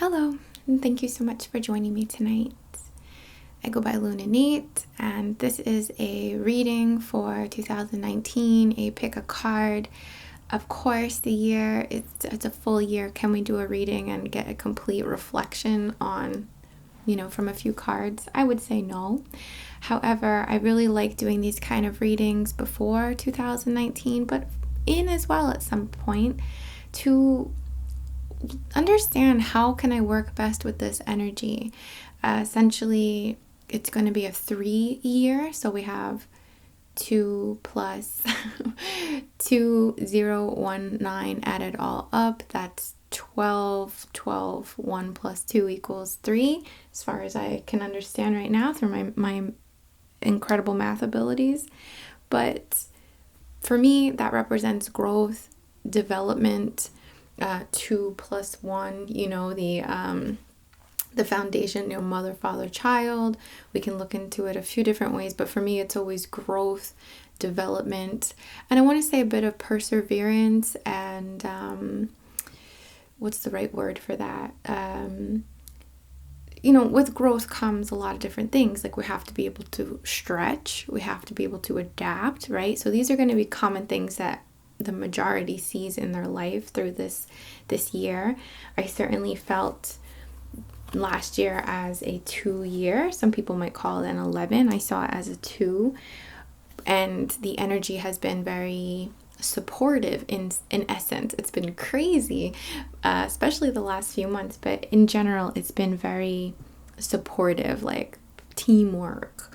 Hello, and thank you so much for joining me tonight. I go by Lune, INNATE, and this is a reading for 2019, a pick a card. Of course, the year, it's a full year. Can we do a reading and get a complete reflection on, from a few cards? I would say no. However, I really like doing these kind of readings before 2019, but in as well at some point to understand how can I work best with this energy. Essentially, it's going to be a 3 year, so we have 2 plus 2, 0, 1, 9 added all up. That's 12, 1 plus 2 equals 3, as far as I can understand right now through my incredible math abilities. But for me, that represents growth, development. 2 plus 1, the foundation, mother, father, child. We can look into it a few different ways, but for me, it's always growth, development, and I want to say a bit of perseverance and what's the right word for that? With growth comes a lot of different things. Like we have to be able to stretch, we have to be able to adapt, right? So these are going to be common things that the majority sees in their life through this year. I certainly felt last year as a 2 year. Some people might call it an 11. I saw it as a 2, and the energy has been very supportive in essence. It's been crazy, especially the last few months, but in general it's been very supportive, like teamwork,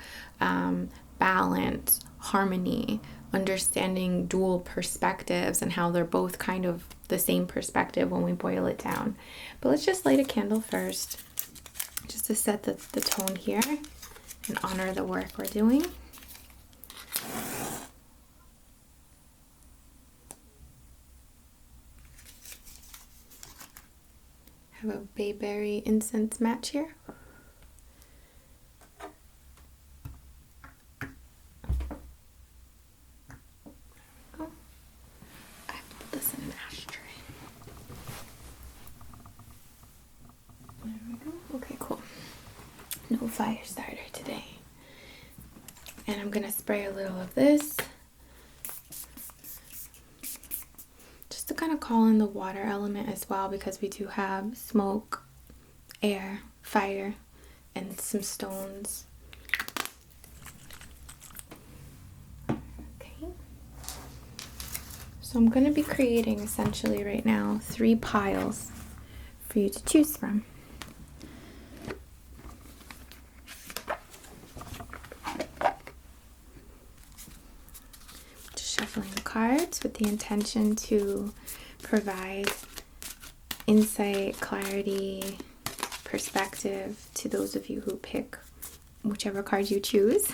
balance, harmony, understanding dual perspectives and how they're both kind of the same perspective when we boil it down. But let's just light a candle first, just to set the tone here and honor the work we're doing. I have a bayberry incense match here. No fire starter today. And I'm gonna spray a little of this just to kind of call in the water element as well, because we do have smoke, air, fire, and some stones. Okay. So I'm gonna be creating essentially right now 3 piles for you to choose from. Shuffling the cards with the intention to provide insight, clarity, perspective to those of you who pick whichever card you choose.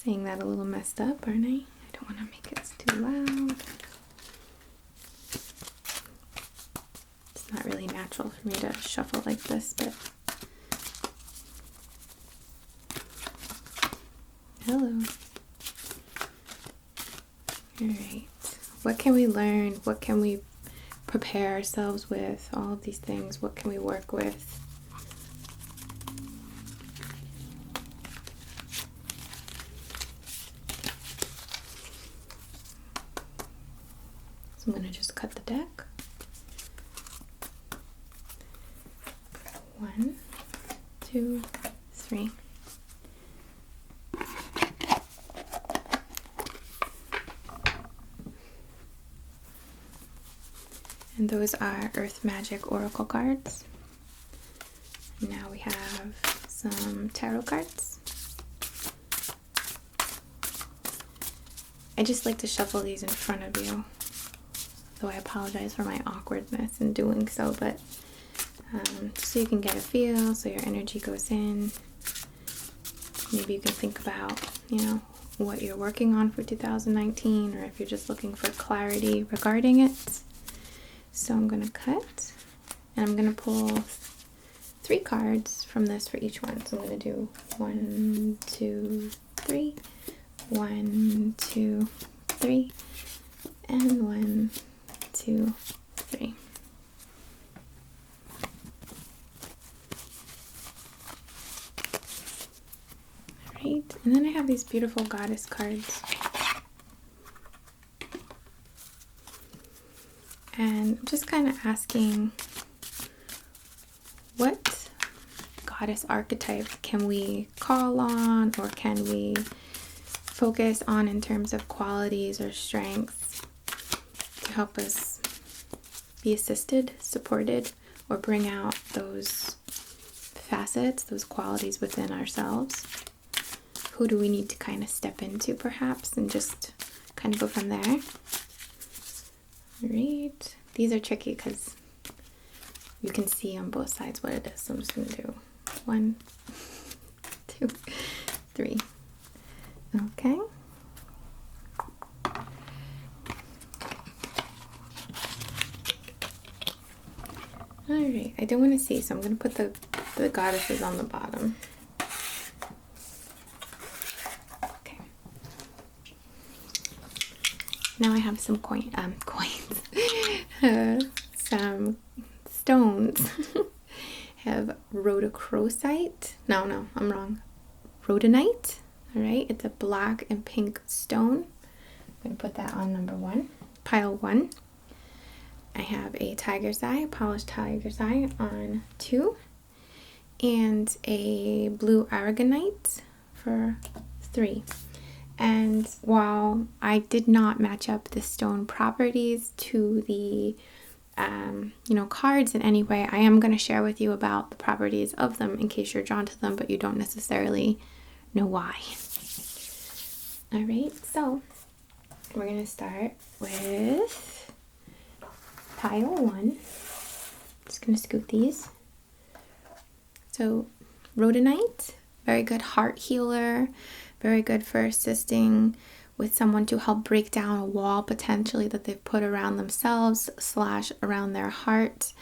Saying that a little messed up, aren't I? I don't want to make it too loud. It's not really natural for me to shuffle like this, but hello. Alright, what can we learn? What can we prepare ourselves with? All of these things, what can we work with? So I'm going to just cut the deck. 1, 2, 3. And those are Earth Magic Oracle cards. Now we have some tarot cards. I just like to shuffle these in front of you, though I apologize for my awkwardness in doing so, but so you can get a feel, so your energy goes in. Maybe you can think about, what you're working on for 2019, or if you're just looking for clarity regarding it. So I'm going to cut, and I'm going to pull 3 cards from this for each one. So I'm going to do 1, 2, 3, 1, 2, 3, and 1, 2, 3. And then I have these beautiful goddess cards. And I'm just kind of asking, what goddess archetype can we call on, or can we focus on in terms of qualities or strengths to help us be assisted, supported, or bring out those facets, those qualities within ourselves? Who do we need to kind of step into perhaps, and just kind of go from there? All right. These are tricky because you can see on both sides what it is. So I'm just going to do 1, 2, 3. Okay. All right. I don't want to see, so I'm going to put the goddesses on the bottom. Okay. Now I have some coins. Some stones. Have rhodochrosite. No, I'm wrong. Rhodonite. All right, it's a black and pink stone. I'm going to put that on number 1, pile 1. I have a tiger's eye, polished tiger's eye on 2, and a blue aragonite for 3. And while I did not match up the stone properties to the cards in any way, I am going to share with you about the properties of them in case you're drawn to them, but you don't necessarily know why. All right, so we're going to start with pile 1. Just going to scoop these. So rhodonite, very good heart healer, very good for assisting with someone to help break down a wall potentially that they've put around themselves / around their heart,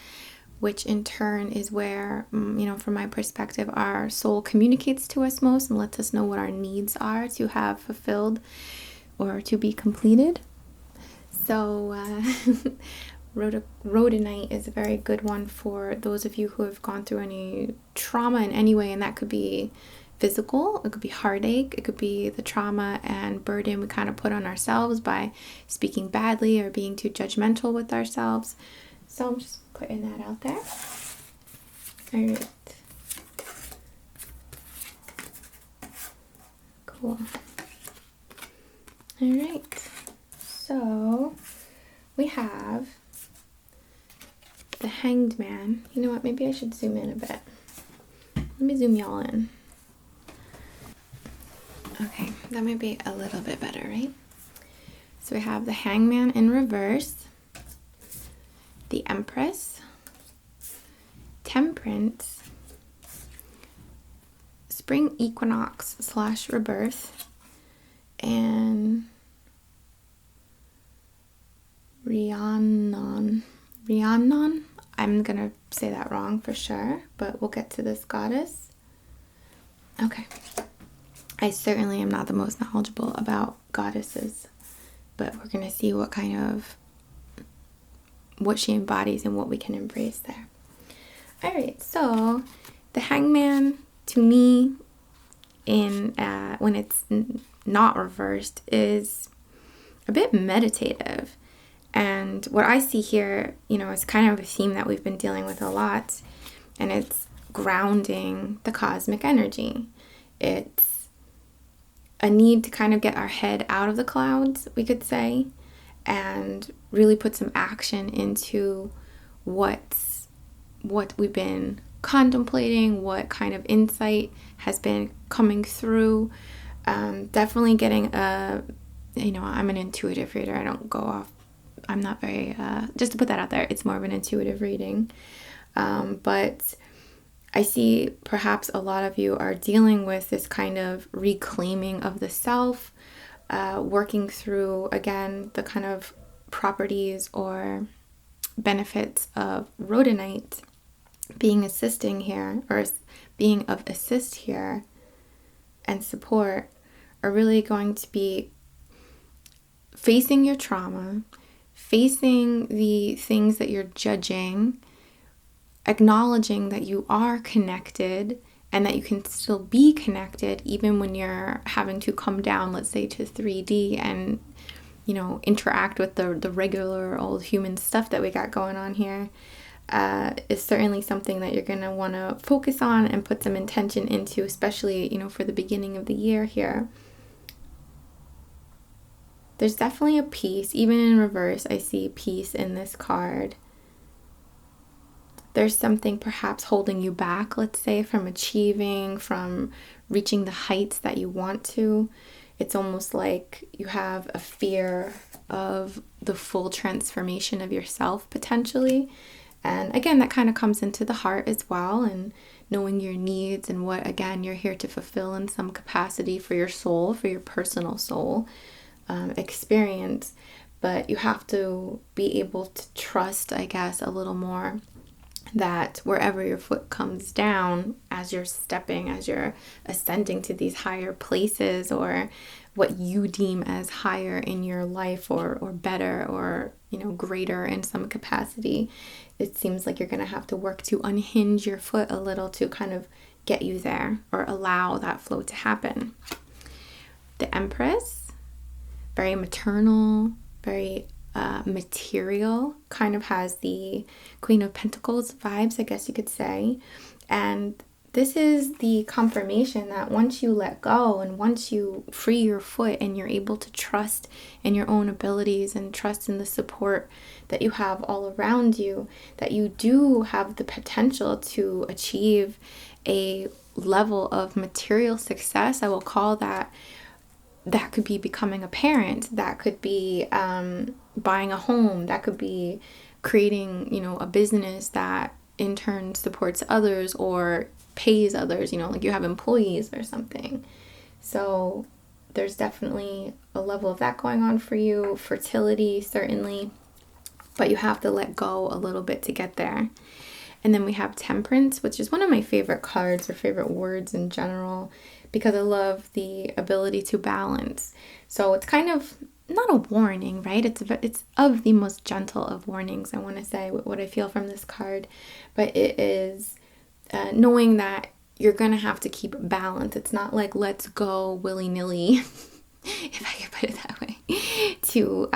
which in turn is where, from my perspective, our soul communicates to us most and lets us know what our needs are to have fulfilled or to be completed. So rhodonite is a very good one for those of you who have gone through any trauma in any way, and that could be physical, it could be heartache, it could be the trauma and burden we kind of put on ourselves by speaking badly or being too judgmental with ourselves. So I'm just putting that out there. All right. Cool. All right. So we have the Hanged Man. You know what? Maybe I should zoom in a bit. Let me zoom y'all in. Okay, that might be a little bit better, right? So we have the Hangman in reverse, the Empress, Temperance, Spring Equinox / Rebirth, and Rhiannon. I'm gonna say that wrong for sure, but we'll get to this goddess. Okay. I certainly am not the most knowledgeable about goddesses, but we're going to see what she embodies and what we can embrace there. All right, so the Hangman, to me, when it's not reversed, is a bit meditative. And what I see here, is kind of a theme that we've been dealing with a lot, and it's grounding the cosmic energy. It's a need to kind of get our head out of the clouds, we could say, and really put some action into what we've been contemplating, what kind of insight has been coming through. Definitely getting I'm an intuitive reader. I don't go off. I'm not very, just to put that out there, it's more of an intuitive reading. But I see perhaps a lot of you are dealing with this kind of reclaiming of the self, working through, again, the kind of properties or benefits of rhodonite being assisting here, or being of assist here and support, are really going to be facing your trauma, facing the things that you're judging, acknowledging that you are connected and that you can still be connected even when you're having to come down, let's say, to 3D and, interact with the regular old human stuff that we got going on here, is certainly something that you're going to want to focus on and put some intention into, especially, for the beginning of the year here. There's definitely a peace. Even in reverse, I see peace in this card. There's something perhaps holding you back, let's say, from achieving, from reaching the heights that you want to. It's almost like you have a fear of the full transformation of yourself, potentially. And again, that kind of comes into the heart as well, and knowing your needs and what, again, you're here to fulfill in some capacity for your soul, for your personal soul experience. But you have to be able to trust, I guess, a little more that wherever your foot comes down, as you're ascending to these higher places, or what you deem as higher in your life, or better, or greater in some capacity, it seems like you're going to have to work to unhinge your foot a little to kind of get you there, or allow that flow to happen. The Empress, very maternal, very material, kind of has the Queen of Pentacles vibes, I guess you could say. And this is the confirmation that once you let go and once you free your foot and you're able to trust in your own abilities and trust in the support that you have all around you, that you do have the potential to achieve a level of material success. I will call that. That could be becoming a parent. That could be buying a home. That could be creating, a business that in turn supports others or pays others, like you have employees or something. So there's definitely a level of that going on for you. Fertility, certainly. But you have to let go a little bit to get there. And then we have Temperance, which is one of my favorite cards or favorite words in general, because I love the ability to balance. So it's kind of not a warning, right? It's of the most gentle of warnings, I want to say, what I feel from this card. But it is knowing that you're going to have to keep balance. It's not like let's go willy-nilly, if I can put it that way, to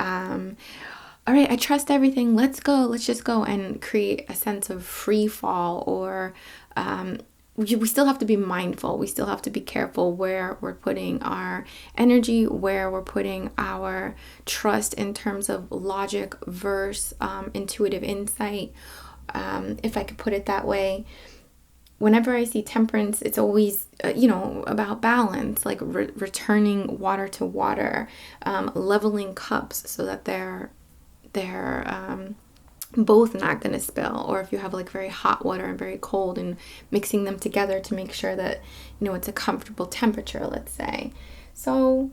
all right, I trust everything, let's go, let's just go, and create a sense of free fall, or we still have to be mindful. We still have to be careful where we're putting our energy, where we're putting our trust in terms of logic versus intuitive insight, if I could put it that way. Whenever I see Temperance, it's always, about balance, like returning water to water, leveling cups so that they're both not going to spill, or if you have like very hot water and very cold, and mixing them together to make sure that it's a comfortable temperature, let's say. So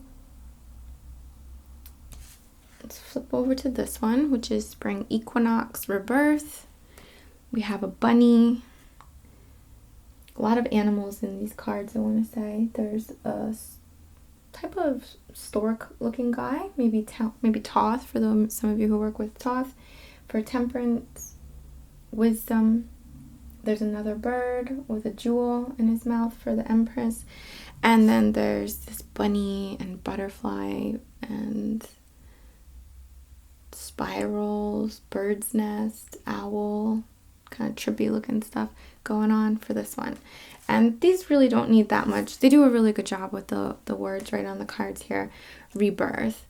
let's flip over to this one, which is Spring Equinox Rebirth. We have a bunny, a lot of animals in these cards, I want to say. There's a type of stork looking guy, maybe Thoth for some of you who work with Thoth. For Temperance, Wisdom, there's another bird with a jewel in his mouth for the Empress. And then there's this bunny and butterfly and spirals, bird's nest, owl, kind of trippy looking stuff going on for this one. And these really don't need that much. They do a really good job with the words right on the cards here. Rebirth.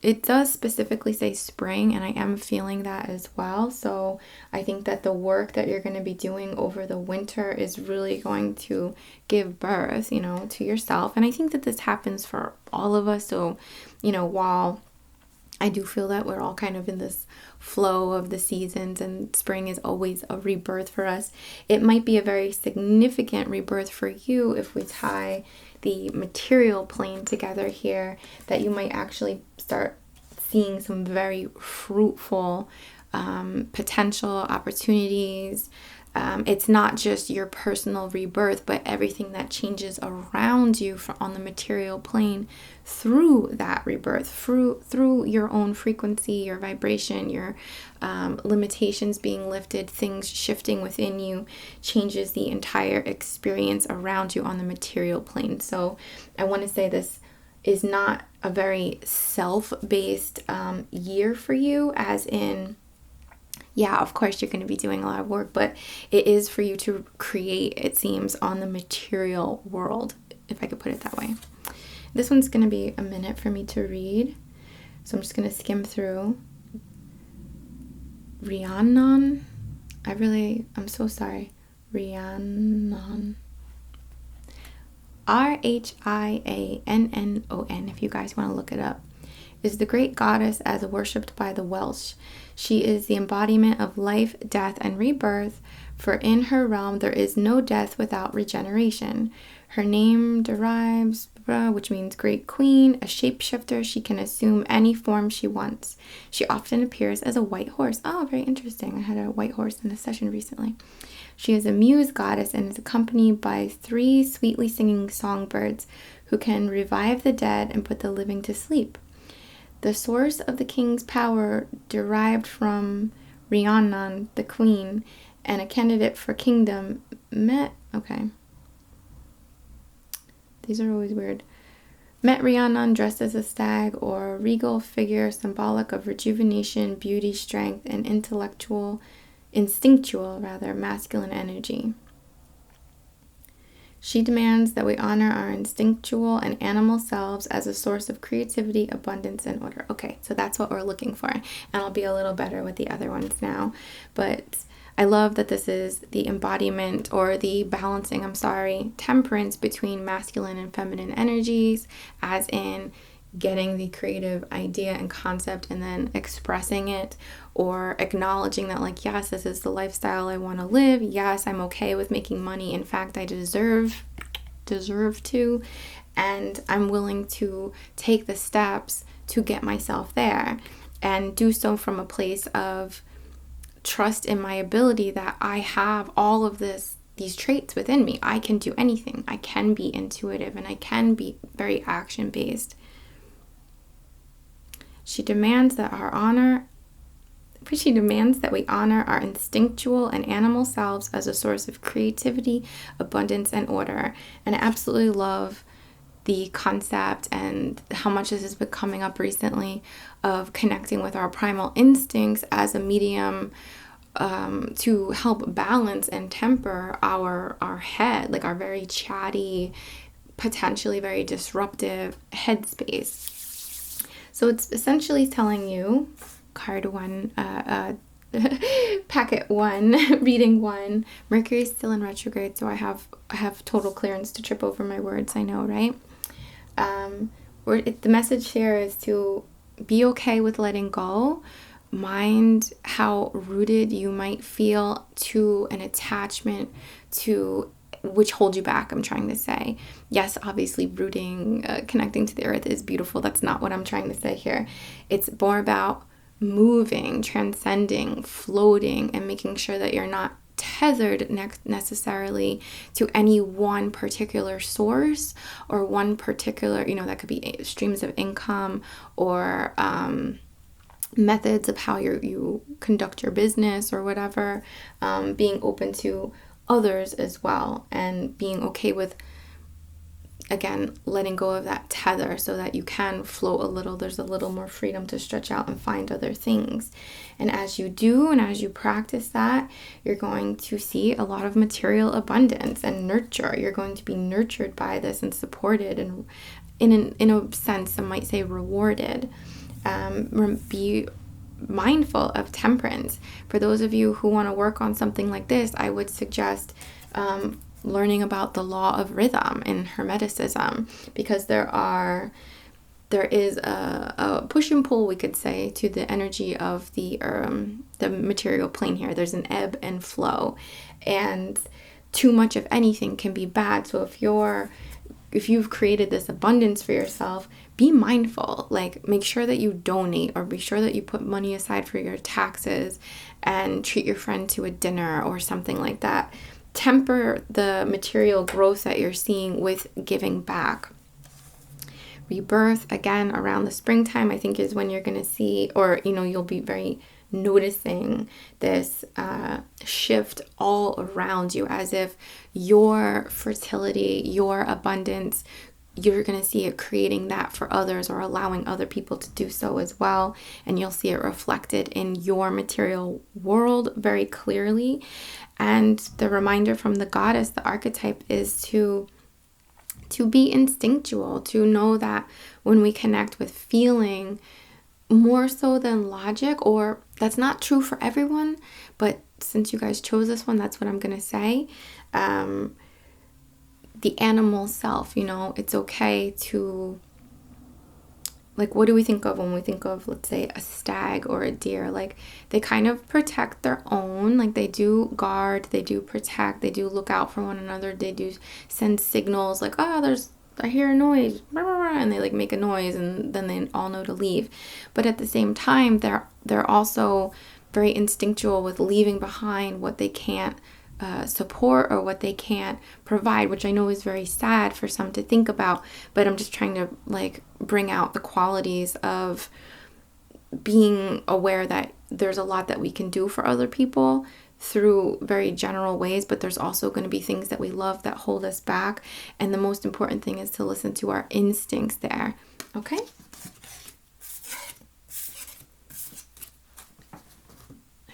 It does specifically say spring, and I am feeling that as well. So I think that the work that you're going to be doing over the winter is really going to give birth, to yourself. And I think that this happens for all of us. So, while I do feel that we're all kind of in this flow of the seasons, and spring is always a rebirth for us, it might be a very significant rebirth for you if we tie the material plane together here, that you might actually start seeing some very fruitful potential opportunities, It's not just your personal rebirth, but everything that changes around you on the material plane through that rebirth, through your own frequency, your vibration, your limitations being lifted, things shifting within you, changes the entire experience around you on the material plane. So I want to say this is not a very self-based year for you, as in, yeah, of course you're going to be doing a lot of work, but it is for you to create, it seems, on the material world, if I could put it that way. This one's going to be a minute for me to read, so I'm just going to skim through. Rhiannon. I'm so sorry. Rhiannon. Rhiannon, if you guys want to look it up, is the great goddess as worshipped by the Welsh. She is the embodiment of life, death, and rebirth, for in her realm there is no death without regeneration. Her name derives, which means great queen, a shapeshifter. She can assume any form she wants. She often appears as a white horse. Oh, very interesting. I had a white horse in a session recently. She is a muse goddess and is accompanied by 3 sweetly singing songbirds who can revive the dead and put the living to sleep. The source of the king's power derived from Rhiannon, the queen, and a candidate for kingdom met Rhiannon dressed as a stag or regal figure symbolic of rejuvenation, beauty, strength, and instinctual masculine energy. She demands that we honor our instinctual and animal selves as a source of creativity, abundance, and order. Okay, so that's what we're looking for. And I'll be a little better with the other ones now. But I love that this is the embodiment or the balancing, temperance between masculine and feminine energies, as in getting the creative idea and concept and then expressing it, or acknowledging that, like, yes, this is the lifestyle I want to live. Yes, I'm okay with making money. In fact, I deserve to, and I'm willing to take the steps to get myself there, and do so from a place of trust in my ability that I have all of these traits within me. I can do anything. I can be intuitive, and I can be very action-based. She demands that we honor our instinctual and animal selves as a source of creativity, abundance, and order. And I absolutely love the concept and how much this has been coming up recently of connecting with our primal instincts as a medium to help balance and temper our head, like our very chatty, potentially very disruptive headspace. So it's essentially telling you, card 1, packet 1, reading 1, Mercury's still in retrograde, so I have total clearance to trip over my words, I know, right? The message here is to be okay with letting go. Mind how rooted you might feel to an attachment to which hold you back, I'm trying to say. Yes, obviously rooting, connecting to the earth is beautiful. That's not what I'm trying to say here. It's more about moving, transcending, floating, and making sure that you're not tethered necessarily to any one particular source or one particular, that could be streams of income or methods of how you conduct your business or whatever, being open to others as well, and being okay with, again, letting go of that tether so that you can float a little. There's a little more freedom to stretch out and find other things. And as you do, and as you practice that, you're going to see a lot of material abundance and nurture. You're going to be nurtured by this and supported, and in a sense, some might say rewarded. Be mindful of temperance. For those of you who want to work on something like this, I would suggest learning about the law of rhythm in Hermeticism, because there is a push and pull, we could say, to the energy of the material plane here. There's an ebb and flow, and too much of anything can be bad. So if you're if you've created this abundance for yourself, be mindful. Like, make sure that you donate, or be sure that you put money aside for your taxes and treat your friend to a dinner or something like that. Temper the material growth that you're seeing with giving back. Rebirth, again, around the springtime, I think is when you're going to see, or, you'll be very noticing this shift all around you, as if your fertility, your abundance, you're going to see it creating that for others, or allowing other people to do so as well. And you'll see it reflected in your material world very clearly. And the reminder from the goddess, the archetype, is to be instinctual, to know that when we connect with feeling more so than logic, or that's not true for everyone, but since you guys chose this one, that's what I'm going to say. The animal self, it's okay to, like, what do we think of when we think of, let's say, a stag or a deer? Like, they kind of protect their own, like they do guard, they do protect, they do look out for one another, they do send signals like, I hear a noise, and they like make a noise, and then they all know to leave. But at the same time, they're also very instinctual with leaving behind what they can't support, or what they can't provide, which I know is very sad for some to think about, but I'm just trying to like bring out the qualities of being aware that there's a lot that we can do for other people through very general ways, but there's also going to be things that we love that hold us back, and the most important thing is to listen to our instincts there. Okay?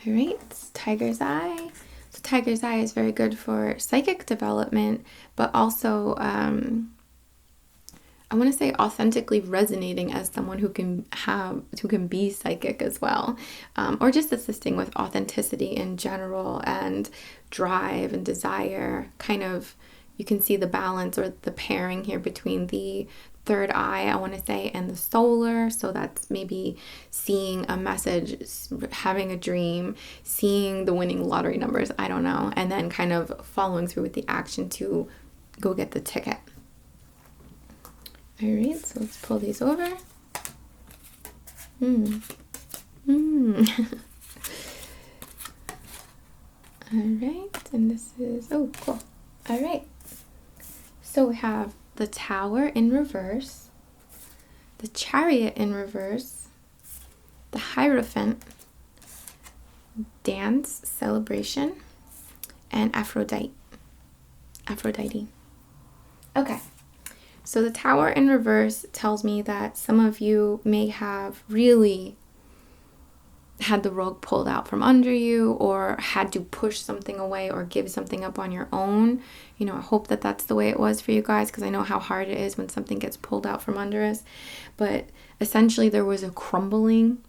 All right, Tiger's Eye. Tiger's Eye is very good for psychic development, but also, I want to say authentically resonating as someone who can be psychic as well, or just assisting with authenticity in general, and drive and desire. Kind of, you can see the balance or the pairing here between the third eye, I want to say, and the solar. So that's maybe seeing a message, having a dream, seeing the winning lottery numbers, I don't know, and then kind of following through with the action to go get the ticket. All right, so let's pull these over. All right, and this is, oh, cool. All right, so we have the Tower in reverse, the Chariot in reverse, the Hierophant, Dance, Celebration, and Aphrodite. Okay, so the Tower in reverse tells me that some of you may have really had the rug pulled out from under you, or had to push something away or give something up on your own. I hope that that's the way it was for you guys, because I know how hard it is when something gets pulled out from under us. But essentially there was a crumbling.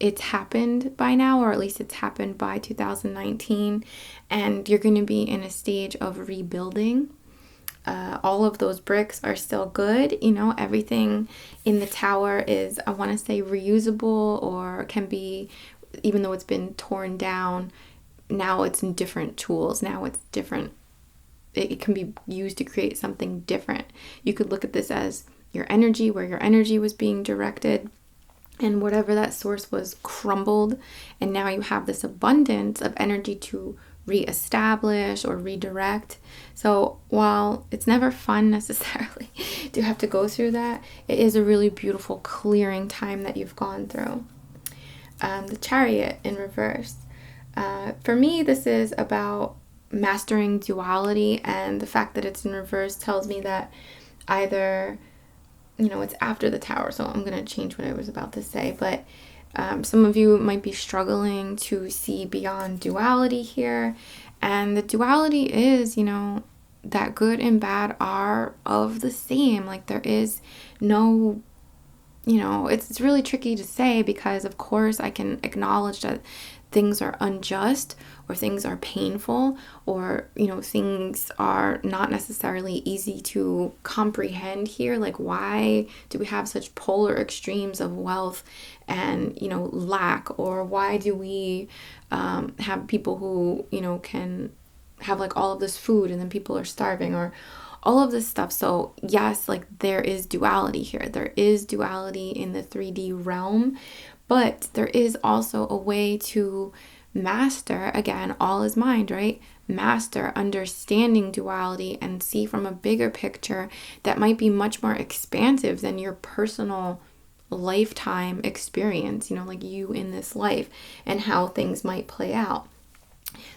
It's happened by now, or at least it's happened by 2019, and you're going to be in a stage of rebuilding. All of those bricks are still good. Everything in the tower is, I want to say, reusable, or can be, even though it's been torn down, now it's in different tools. Now it's different. It can be used to create something different. You could look at this as your energy, where your energy was being directed, and whatever that source was crumbled, and now you have this abundance of energy to reestablish or redirect. So while it's never fun necessarily to have to go through that, it is a really beautiful clearing time that you've gone through. The Chariot in reverse. For me, this is about mastering duality, and the fact that it's in reverse tells me that either, it's after the Tower, so I'm going to change what I was about to say, but some of you might be struggling to see beyond duality here, and the duality is, that good and bad are of the same. Like, there is no, it's really tricky to say, because of course I can acknowledge that things are unjust, or things are painful, or things are not necessarily easy to comprehend here. Like, why do we have such polar extremes of wealth and lack, or why do we have people who can have like all of this food and then people are starving, or all of this stuff. So yes, like there is duality here. There is duality in the 3D realm, but there is also a way to master, again, all is mind, right? Master understanding duality and see from a bigger picture that might be much more expansive than your personal lifetime experience, like you in this life and how things might play out.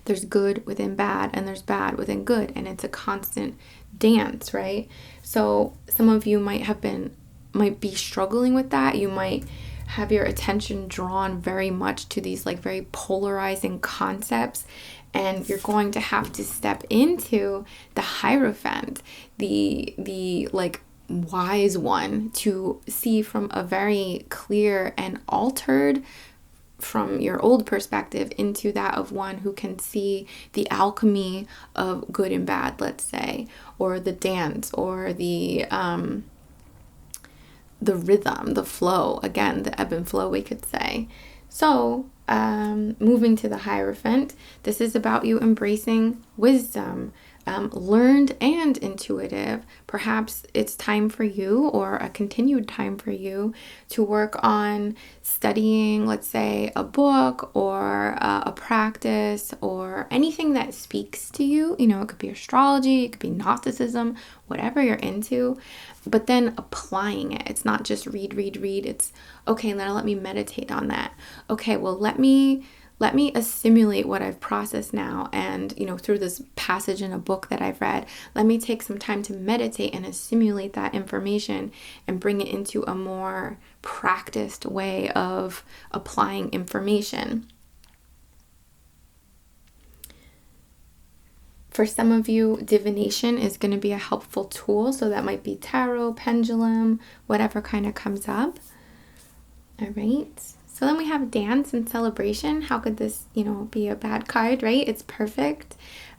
There's good within bad and there's bad within good, and it's a constant dance, right? So some of you might be struggling with that. You might have your attention drawn very much to these like very polarizing concepts, and you're going to have to step into the Hierophant, the like wise one, to see from a very clear and altered from your old perspective into that of one who can see the alchemy of good and bad, let's say, or the dance, or the rhythm, the flow, again, the ebb and flow, we could say. So moving to the Hierophant, this is about you embracing wisdom, learned and intuitive. Perhaps it's time for you, or a continued time for you, to work on studying, let's say, a book or a practice or anything that speaks to you. It could be astrology, it could be Gnosticism, whatever you're into, but then applying it. It's not just read. It's, okay, now let me meditate on that. Okay, well, let me assimilate what I've processed now, and through this passage in a book that I've read, let me take some time to meditate and assimilate that information and bring it into a more practiced way of applying information. For some of you, divination is going to be a helpful tool, so that might be tarot, pendulum, whatever kind of comes up. All right. So then we have dance and celebration. How could this, be a bad card, right? It's perfect.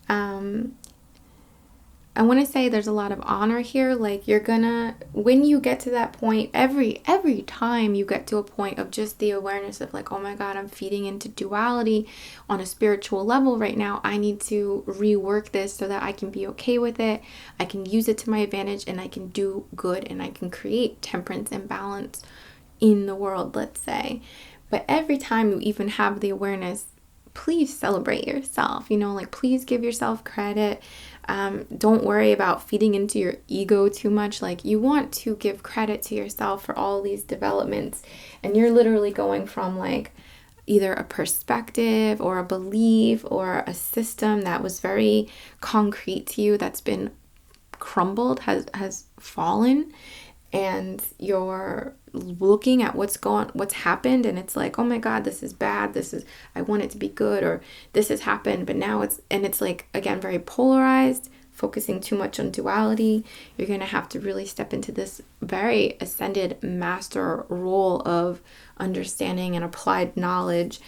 I want to say there's a lot of honor here. Like when you get to that point, every time you get to a point of just the awareness of like, oh my God, I'm feeding into duality on a spiritual level right now. I need to rework this so that I can be okay with it. I can use it to my advantage, and I can do good, and I can create temperance and balance in the world, let's say. But every time you even have the awareness, please celebrate yourself, like please give yourself credit. Don't worry about feeding into your ego too much. Like, you want to give credit to yourself for all these developments, and you're literally going from like either a perspective or a belief or a system that was very concrete to you that's been crumbled, has fallen, and you're looking at what's happened, and it's like, oh my God, this is bad, I want it to be good, or this has happened, but now it's like, again, very polarized, focusing too much on duality. You're going to have to really step into this very ascended master role of understanding and applied knowledge,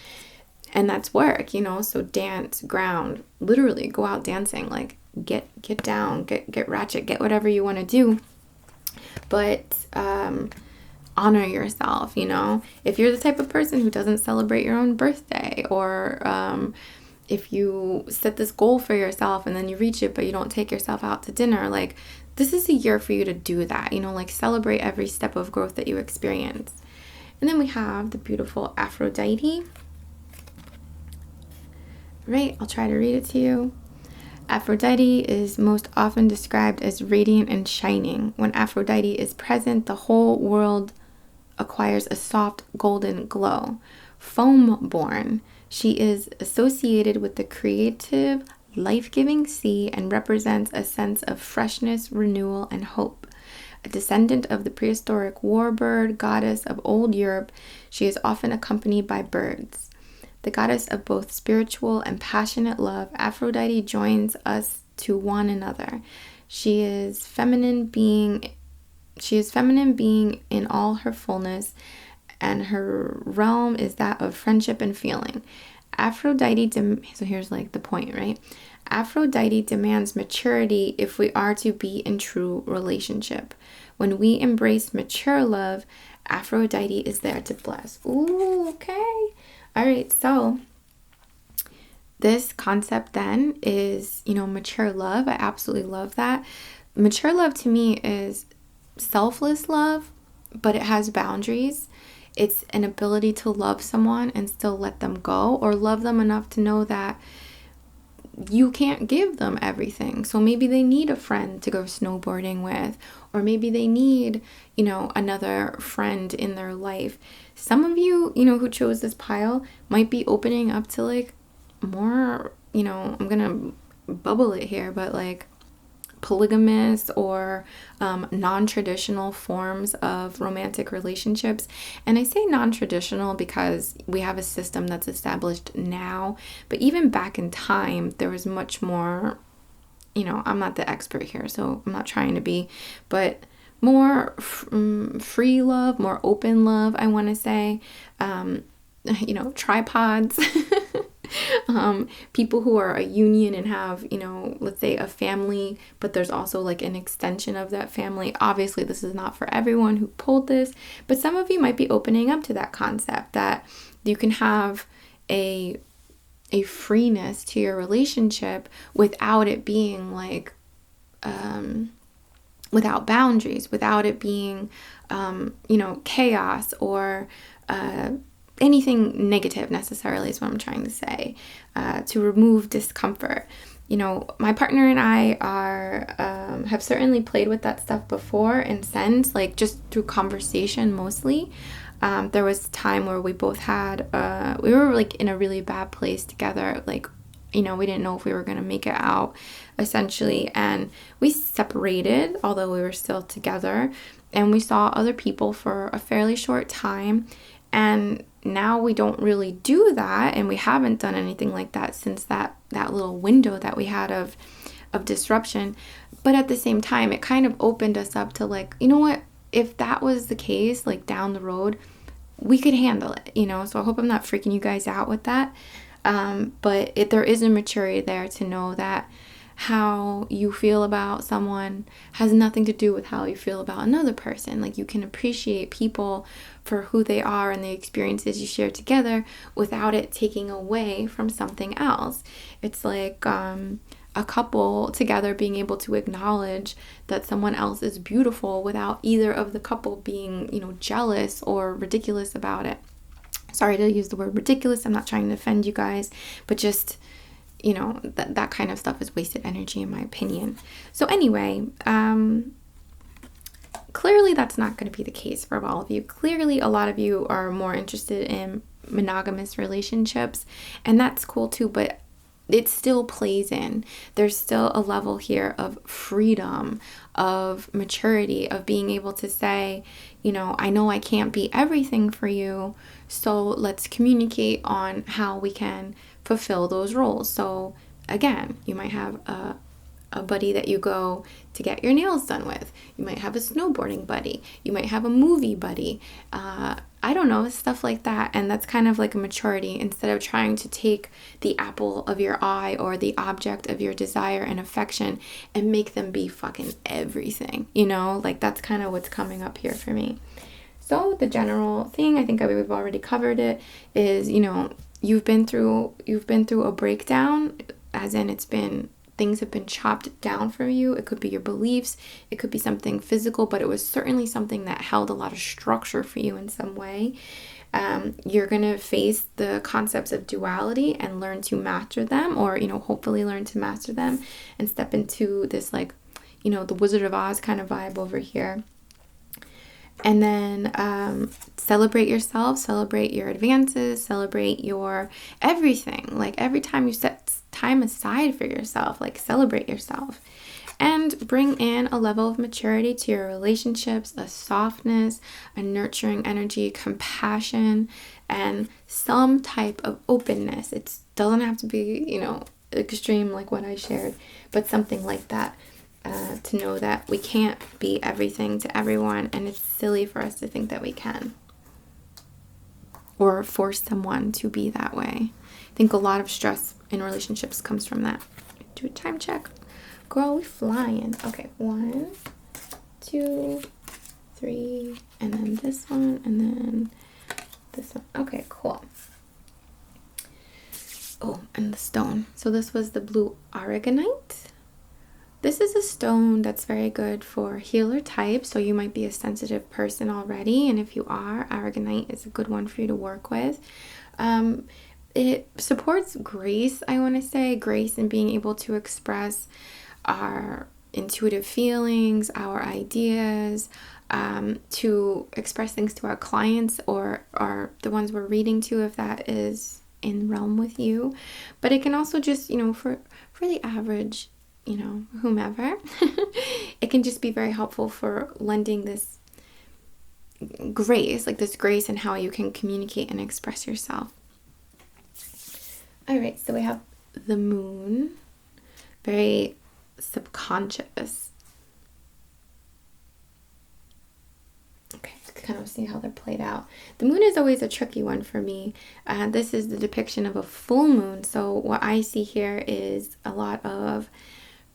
and that's work, so dance, ground, literally go out dancing, like get down, get ratchet, get whatever you want to do. But honor yourself, if you're the type of person who doesn't celebrate your own birthday, or if you set this goal for yourself and then you reach it but you don't take yourself out to dinner, like, this is a year for you to do that, like celebrate every step of growth that you experience. And then we have the beautiful Aphrodite. Right, I'll try to read it to you. Aphrodite is most often described as radiant and shining. When Aphrodite is present, the whole world acquires a soft golden glow. Foam-born, she is associated with the creative, life-giving sea and represents a sense of freshness, renewal, and hope. A descendant of the prehistoric warbird goddess of old Europe, she is often accompanied by birds. The goddess of both spiritual and passionate love, Aphrodite joins us to one another. She is feminine being in all her fullness, and her realm is that of friendship and feeling. So here's like the point, right? Aphrodite demands maturity if we are to be in true relationship. When we embrace mature love, Aphrodite is there to bless. Ooh, okay. All right, so this concept then is, mature love. I absolutely love that. mature love to me is selfless love, but it has boundaries. It's an ability to love someone and still let them go, or love them enough to know that you can't give them everything. So maybe they need a friend to go snowboarding with, or maybe they need, another friend in their life. Some of you, who chose this pile might be opening up to like more, I'm gonna bubble it here, but like polygamous or non-traditional forms of romantic relationships. And I say non-traditional because we have a system that's established now, but even back in time there was much more, I'm not the expert here, so I'm not trying to be, but more free love, more open love, I want to say. Tripods. People who are a union and have, let's say a family, but there's also like an extension of that family. Obviously, this is not for everyone who pulled this, but some of you might be opening up to that concept that you can have a freeness to your relationship without it being like, without boundaries, without it being, chaos or, anything negative necessarily is what I'm trying to say, to remove discomfort. My partner and I have certainly played with that stuff before and since, like just through conversation mostly. There was a time where we both had, we were like in a really bad place together, like, we didn't know if we were going to make it out essentially, and we separated, although we were still together, and we saw other people for a fairly short time. And now we don't really do that, and we haven't done anything like that since that little window that we had of disruption. But at the same time, it kind of opened us up to like, you know what, if that was the case, like down the road, we could handle it, So I hope I'm not freaking you guys out with that. But there is a maturity there to know that how you feel about someone has nothing to do with how you feel about another person. Like, you can appreciate people for who they are and the experiences you share together without it taking away from something else. It's like a couple together being able to acknowledge that someone else is beautiful without either of the couple being, jealous or ridiculous about it. Sorry to use the word ridiculous. I'm not trying to offend you guys, but just, that kind of stuff is wasted energy in my opinion. So anyway, clearly that's not going to be the case for all of you. Clearly a lot of you are more interested in monogamous relationships, and that's cool too, but it still plays in. There's still a level here of freedom, of maturity, of being able to say, I know I can't be everything for you, so let's communicate on how we can fulfill those roles. So again, you might have a buddy that you go to get your nails done with. You might have a snowboarding buddy. You might have a movie buddy. I don't know, stuff like that. And that's kind of like a maturity. Instead of trying to take the apple of your eye or the object of your desire and affection and make them be fucking everything, like that's kind of what's coming up here for me. So the general thing, I think we've already covered it, is, you've been through a breakdown, as in things have been chopped down for you. It could be your beliefs. It could be something physical, but it was certainly something that held a lot of structure for you in some way. You're going to face the concepts of duality and learn to master them, or, hopefully learn to master them and step into this, like, the Wizard of Oz kind of vibe over here. And then celebrate yourself, celebrate your advances, celebrate your everything. Like, every time you set time aside for yourself, like, celebrate yourself. And bring in a level of maturity to your relationships, a softness, a nurturing energy, compassion, and some type of openness. It doesn't have to be, extreme like what I shared, but something like that. To know that we can't be everything to everyone, and it's silly for us to think that we can, or force someone to be that way. I think a lot of stress in relationships comes from that. Do a time check. Girl, we flying. Okay, 1, 2, 3, and then this one, and then this one. Okay, cool. Oh, and the stone. So this was the blue aragonite. This is a stone that's very good for healer type, so you might be a sensitive person already, and if you are, aragonite is a good one for you to work with. It supports grace, I want to say, grace in being able to express our intuitive feelings, our ideas, to express things to our clients or the ones we're reading to, if that is in realm with you. But it can also just, for the average, whomever, it can just be very helpful for lending this grace, like this grace in how you can communicate and express yourself. All right, so we have the moon, very subconscious. Okay, kind of see how they're played out. The moon is always a tricky one for me. This is the depiction of a full moon. So what I see here is a lot of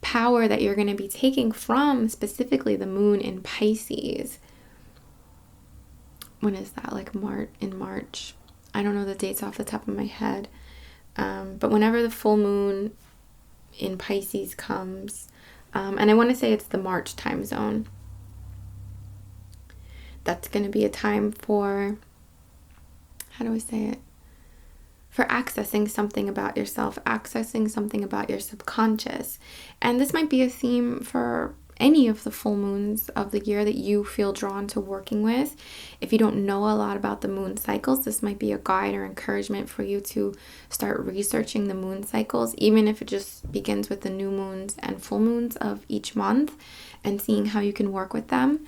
power that you're going to be taking from specifically the moon in Pisces. When is that? Like in March. I don't know the dates off the top of my head. But whenever the full moon in Pisces comes, and I want to say it's the March time zone, that's going to be a time for, how do I say it? For accessing something about yourself, accessing something about your subconscious. And this might be a theme for any of the full moons of the year that you feel drawn to working with. If you don't know a lot about the moon cycles, this might be a guide or encouragement for you to start researching the moon cycles, even if it just begins with the new moons and full moons of each month and seeing how you can work with them.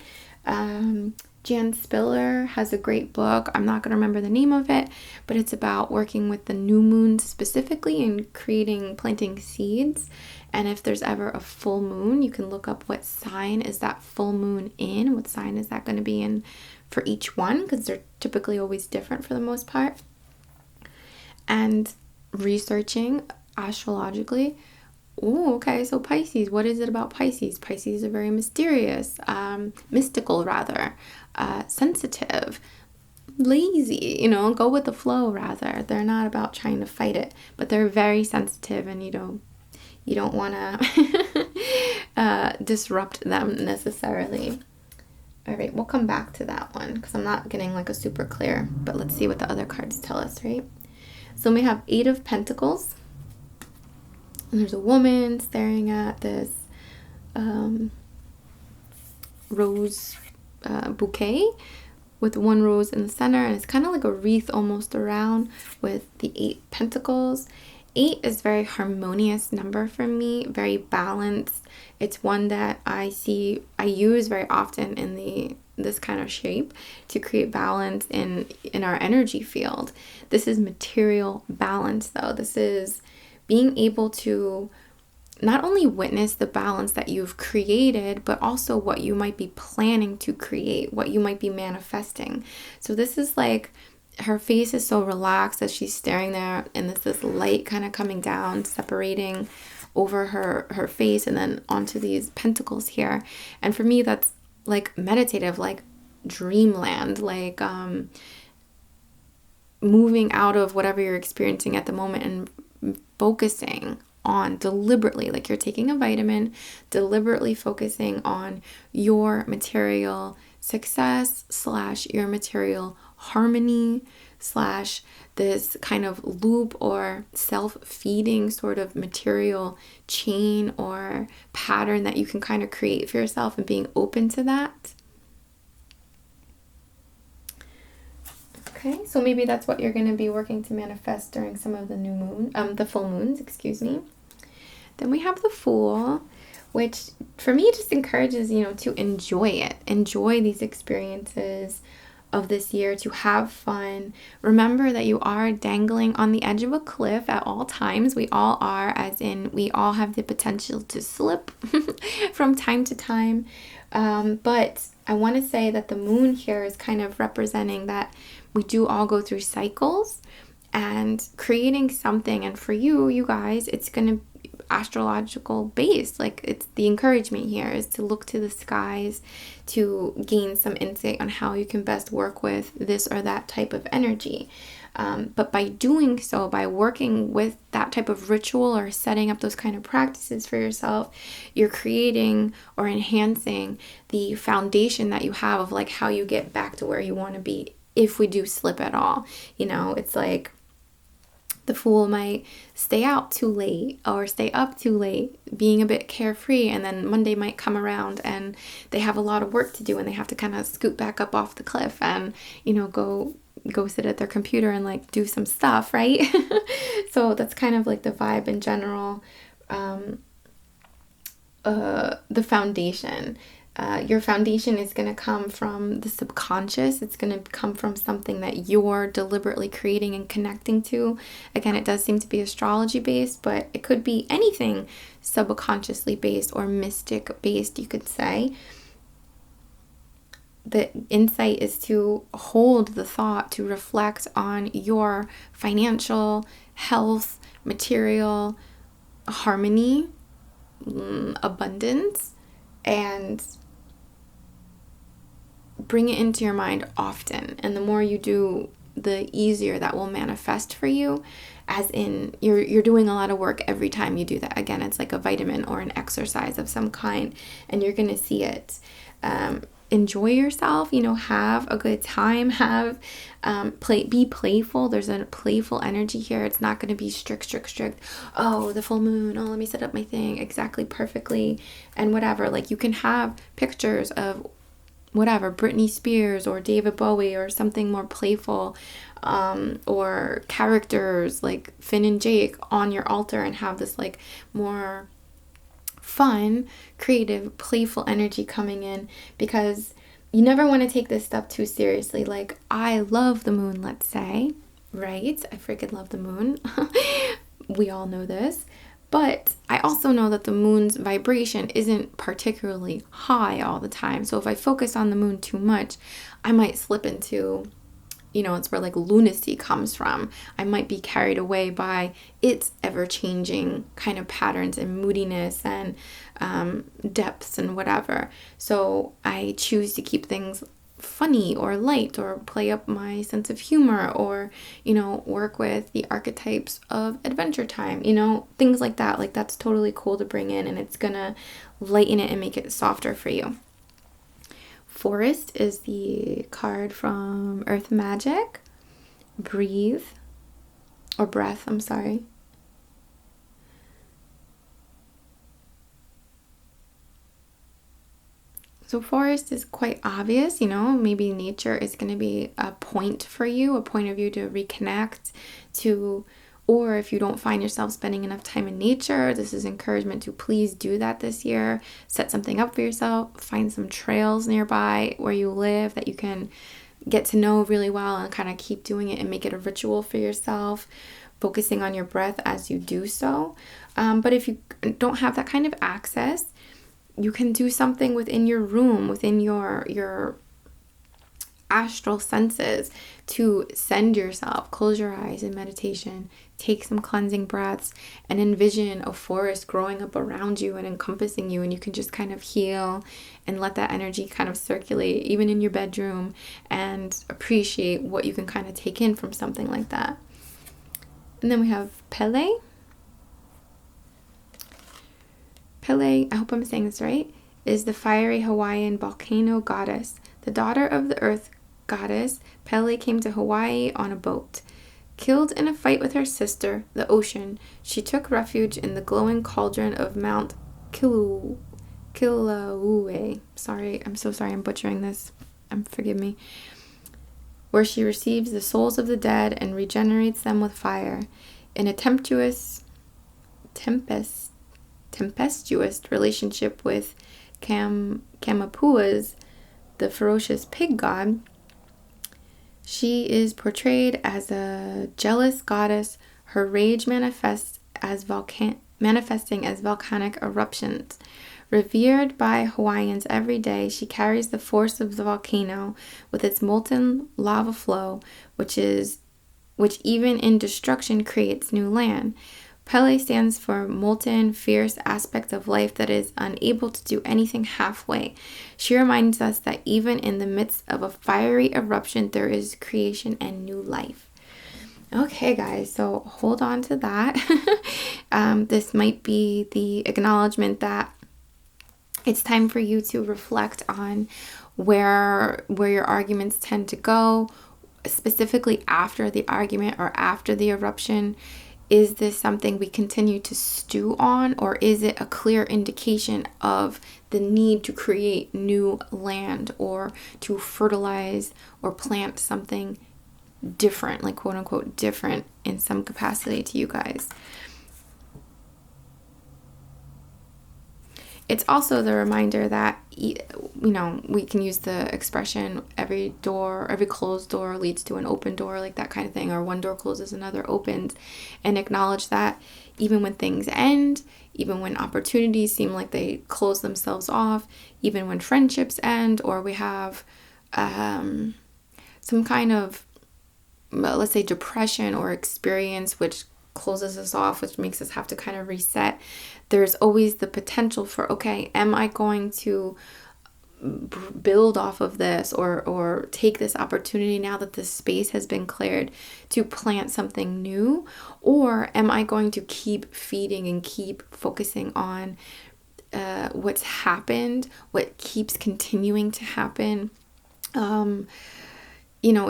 Jan Spiller has a great book. I'm not going to remember the name of it, but it's about working with the new moons specifically and planting seeds. And if there's ever a full moon, you can look up what sign is that full moon in, what sign is that going to be in for each one, because they're typically always different for the most part. And researching astrologically. Oh, okay, so Pisces, what is it about Pisces? Pisces are very mysterious, mystical rather, sensitive, lazy, go with the flow rather. They're not about trying to fight it, but they're very sensitive, and you don't want to disrupt them necessarily. All right, we'll come back to that one because I'm not getting like a super clear, but let's see what the other cards tell us, right? So we have 8 of Pentacles. And there's a woman staring at this rose bouquet with one rose in the center, and it's kind of like a wreath almost around with the 8 pentacles. 8 is a very harmonious number for me, very balanced. It's one that I use very often in this kind of shape to create balance in our energy field. This is material balance though. This is being able to not only witness the balance that you've created, but also what you might be planning to create, what you might be manifesting. So this is like, her face is so relaxed as she's staring there, and there's this light kind of coming down, separating over her face and then onto these pentacles here. And for me, that's like meditative, like dreamland, like moving out of whatever you're experiencing at the moment and focusing on deliberately, like you're taking a vitamin, deliberately focusing on your material success / your material harmony / this kind of loop or self-feeding sort of material chain or pattern that you can kind of create for yourself, and being open to that. Okay, so maybe that's what you're going to be working to manifest during some of the full moons, excuse me. Then we have the Fool, which for me just encourages, to enjoy it. Enjoy these experiences of this year, to have fun. Remember that you are dangling on the edge of a cliff at all times. We all are, as in we all have the potential to slip from time to time. But I want to say that the moon here is kind of representing that we do all go through cycles and creating something. And for you guys, it's going to astrological based. Like, it's the encouragement here is to look to the skies to gain some insight on how you can best work with this or that type of energy. But by doing so, by working with that type of ritual or setting up those kind of practices for yourself, you're creating or enhancing the foundation that you have of like how you get back to where you want to be if we do slip at all. It's like the fool might stay out too late or stay up too late, being a bit carefree, and then Monday might come around and they have a lot of work to do and they have to kind of scoot back up off the cliff and, go sit at their computer and like do some stuff, right? So that's kind of like the vibe in general. The foundation. Your foundation is going to come from the subconscious. It's going to come from something that you're deliberately creating and connecting to. Again, it does seem to be astrology based, but it could be anything subconsciously based or mystic based, you could say. The insight is to hold the thought, to reflect on your financial, health, material, harmony, abundance, and bring it into your mind often. And the more you do, the easier that will manifest for you, as in you're doing a lot of work every time you do that. Again, it's like a vitamin or an exercise of some kind, and you're going to see it. Enjoy yourself, have a good time, be playful. There's a playful energy here. It's not going to be strict. Oh, the full moon. Oh, let me set up my thing exactly perfectly and whatever. Like, you can have pictures of whatever, Britney Spears or David Bowie or something more playful, or characters like Finn and Jake on your altar, and have this like more fun, creative, playful energy coming in, because you never want to take this stuff too seriously. Like, I love the moon, let's say, right? I freaking love the moon. We all know this. But I also know that the moon's vibration isn't particularly high all the time. So if I focus on the moon too much, I might slip into, it's where like lunacy comes from. I might be carried away by its ever-changing kind of patterns and moodiness and depths and whatever. So I choose to keep things funny or light, or play up my sense of humor, or work with the archetypes of Adventure Time, things like that. Like, that's totally cool to bring in, and it's gonna lighten it and make it softer for you. Forest is the card from Earth Magic. Breathe, or breath, I'm sorry. So forest is quite obvious, maybe nature is going to be a point for you, a point of view to reconnect to, or if you don't find yourself spending enough time in nature, this is encouragement to please do that this year. Set something up for yourself, find some trails nearby where you live that you can get to know really well and kind of keep doing it and make it a ritual for yourself, focusing on your breath as you do so. But if you don't have that kind of access, you can do something within your room, within your astral senses, to send yourself. Close your eyes in meditation, take some cleansing breaths, and envision a forest growing up around you and encompassing you, and you can just kind of heal and let that energy kind of circulate even in your bedroom, and appreciate what you can kind of take in from something like that. And then we have Pele. Pele, I hope I'm saying this right, is the fiery Hawaiian volcano goddess. The daughter of the earth goddess, Pele came to Hawaii on a boat. Killed in a fight with her sister, the ocean, she took refuge in the glowing cauldron of Mount Kilauea. Sorry, I'm so sorry I'm butchering this. Forgive me. Where she receives the souls of the dead and regenerates them with fire. In a tempestuous relationship with Kamapua's, the ferocious pig god, she is portrayed as a jealous goddess, her rage manifesting as volcanic eruptions. Revered by Hawaiians every day, she carries the force of the volcano with its molten lava flow, which even in destruction creates new land. Pele stands for molten, fierce aspect of life that is unable to do anything halfway. She reminds us that even in the midst of a fiery eruption, there is creation and new life. Okay, guys, so hold on to that. This might be the acknowledgement that it's time for you to reflect on where your arguments tend to go, specifically after the argument or after the eruption. Is this something we continue to stew on, or is it a clear indication of the need to create new land or to fertilize or plant something different, like quote unquote different in some capacity to you guys? It's also the reminder that, we can use the expression every closed door leads to an open door, like that kind of thing, or one door closes, another opens, and acknowledge that even when things end, even when opportunities seem like they close themselves off, even when friendships end, or we have some kind of, let's say, depression or experience which closes us off, which makes us have to kind of reset, there's always the potential for, okay, am I going to build off of this or take this opportunity now that this space has been cleared to plant something new? Or am I going to keep feeding and keep focusing on what's happened, what keeps continuing to happen?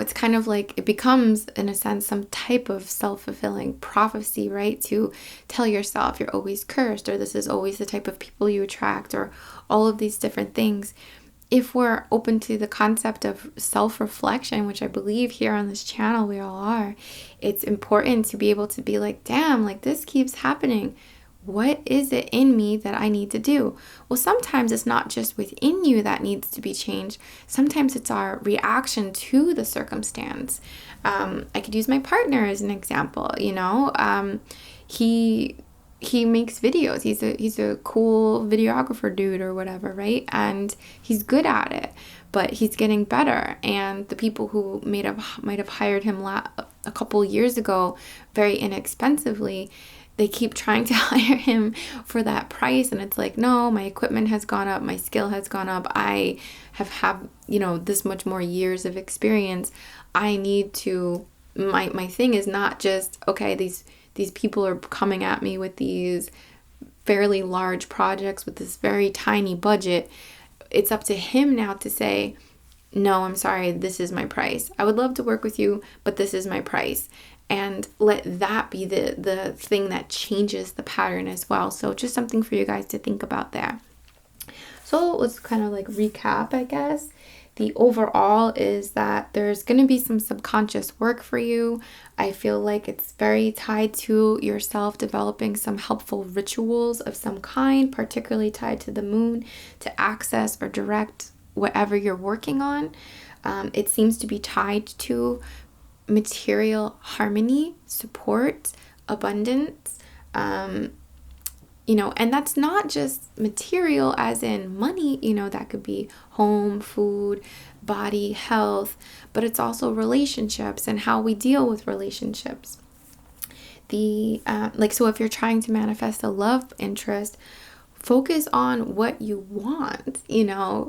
It's kind of like it becomes, in a sense, some type of self-fulfilling prophecy, right? To tell yourself you're always cursed, or this is always the type of people you attract, or all of these different things. If we're open to the concept of self-reflection, which I believe here on this channel we all are, it's important to be able to be like, damn, like this keeps happening. What is it in me that I need to do? Well, sometimes it's not just within you that needs to be changed. Sometimes it's our reaction to the circumstance. I could use my partner as an example. He makes videos. He's a cool videographer dude or whatever, right? And he's good at it, but he's getting better. And the people who might have hired him a couple years ago very inexpensively, they keep trying to hire him for that price, and it's like, no, my equipment has gone up, my skill has gone up, I have this much more years of experience. I need to, my thing is not just, okay, these people are coming at me with these fairly large projects with this very tiny budget. It's up to him now to say, no, I'm sorry, this is my price. I would love to work with you, but this is my price. And let that be the thing that changes the pattern as well. So just something for you guys to think about there. So let's kind of like recap, I guess. The overall is that there's going to be some subconscious work for you. I feel like it's very tied to yourself developing some helpful rituals of some kind, particularly tied to the moon, to access or direct whatever you're working on. It seems to be tied to material harmony, support, abundance, and that's not just material as in money, that could be home, food, body, health, but it's also relationships and how we deal with relationships. So if you're trying to manifest a love interest, focus on what you want,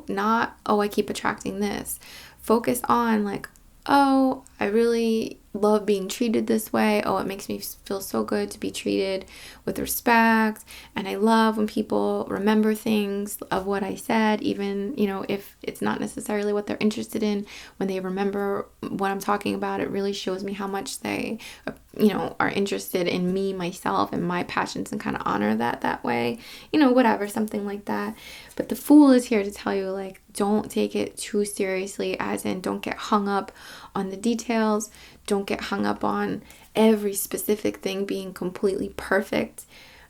not, oh, I keep attracting this. Focus on like, oh, I really love being treated this way. Oh, it makes me feel so good to be treated with respect. And I love when people remember things of what I said, even, if it's not necessarily what they're interested in. When they remember what I'm talking about, it really shows me how much they, are interested in me, myself, and my passions, and kind of honor that way, whatever, something like that. But the Fool is here to tell you, like, don't take it too seriously, as in don't get hung up on the details. Don't get hung up on every specific thing being completely perfect.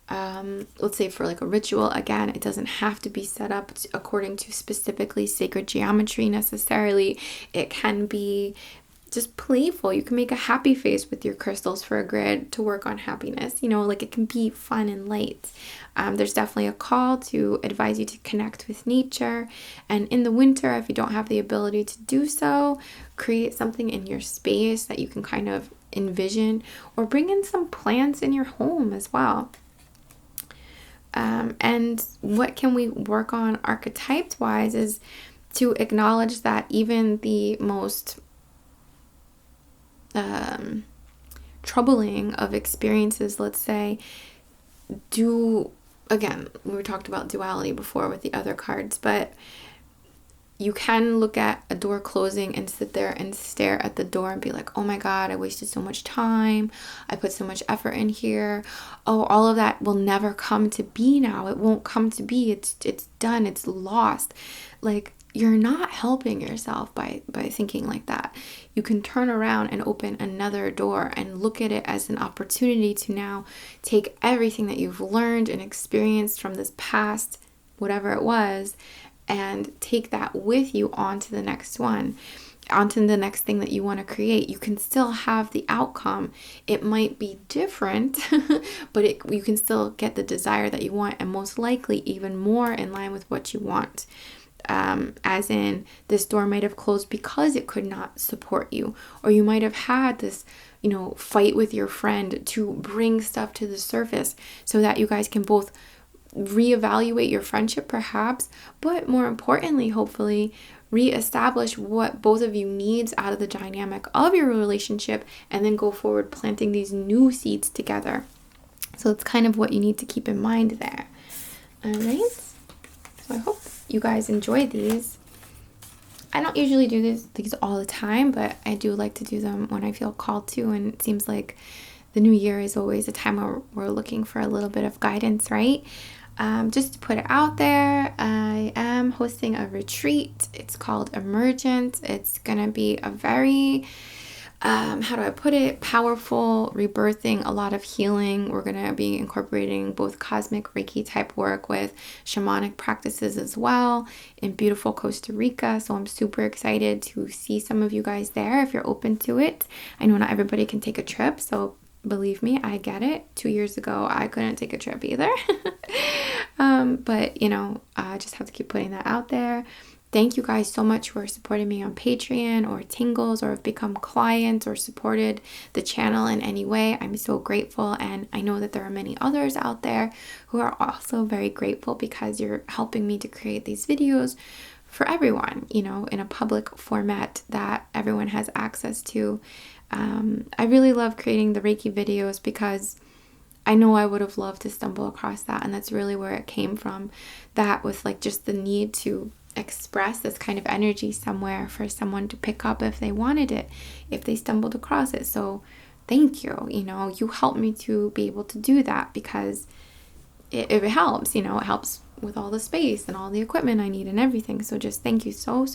Let's say for like a ritual, again, it doesn't have to be set up according to specifically sacred geometry necessarily. It can be just playful. You can make a happy face with your crystals for a grid to work on happiness. Like it can be fun and light. There's definitely a call to advise you to connect with nature. And in the winter, if you don't have the ability to do so, create something in your space that you can kind of envision, or bring in some plants in your home as well. And what can we work on archetypes wise is to acknowledge that even the most troubling of experiences, let's say, again, we talked about duality before with the other cards, but you can look at a door closing and sit there and stare at the door and be like, oh my God, I wasted so much time. I put so much effort in here. Oh, all of that will never come to be now. It won't come to be. It's done. It's lost. Like, you're not helping yourself by thinking like that. You can turn around and open another door and look at it as an opportunity to now take everything that you've learned and experienced from this past, whatever it was, and take that with you onto the next one, onto the next thing that you want to create. You can still have the outcome. It might be different, but you can still get the desire that you want, and most likely even more in line with what you want. As in, this door might have closed because it could not support you, or you might have had this, fight with your friend to bring stuff to the surface so that you guys can both reevaluate your friendship perhaps, but more importantly, hopefully, reestablish what both of you needs out of the dynamic of your relationship, and then go forward planting these new seeds together. So it's kind of what you need to keep in mind there. All right. So I hope you guys enjoy these. I don't usually do these all the time, but I do like to do them when I feel called to, and it seems like the new year is always a time where we're looking for a little bit of guidance, right? Just to put it out there, I am hosting a retreat. It's called Emergent. It's going to be a very, how do I put it, powerful rebirthing, a lot of healing. We're going to be incorporating both cosmic Reiki type work with shamanic practices as well in beautiful Costa Rica. So I'm super excited to see some of you guys there if you're open to it. I know not everybody can take a trip, so believe me, I get it. 2 years ago, I couldn't take a trip either. But, I just have to keep putting that out there. Thank you guys so much for supporting me on Patreon or Tingles, or have become clients or supported the channel in any way. I'm so grateful. And I know that there are many others out there who are also very grateful, because you're helping me to create these videos for everyone, in a public format that everyone has access to. I really love creating the Reiki videos because I know I would have loved to stumble across that, and that's really where it came from. That was like just the need to express this kind of energy somewhere for someone to pick up if they wanted it, if they stumbled across it. So thank you. You helped me to be able to do that, because it helps, it helps with all the space and all the equipment I need and everything. So just thank you so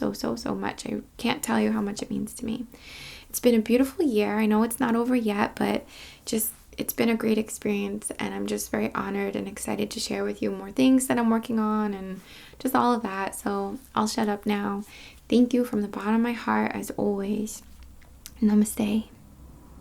much. I can't tell you how much it means to me. It's been a beautiful year. I know it's not over yet, but it's been a great experience, and I'm just very honored and excited to share with you more things that I'm working on and just all of that. So I'll shut up now. Thank you from the bottom of my heart, as always. Namaste.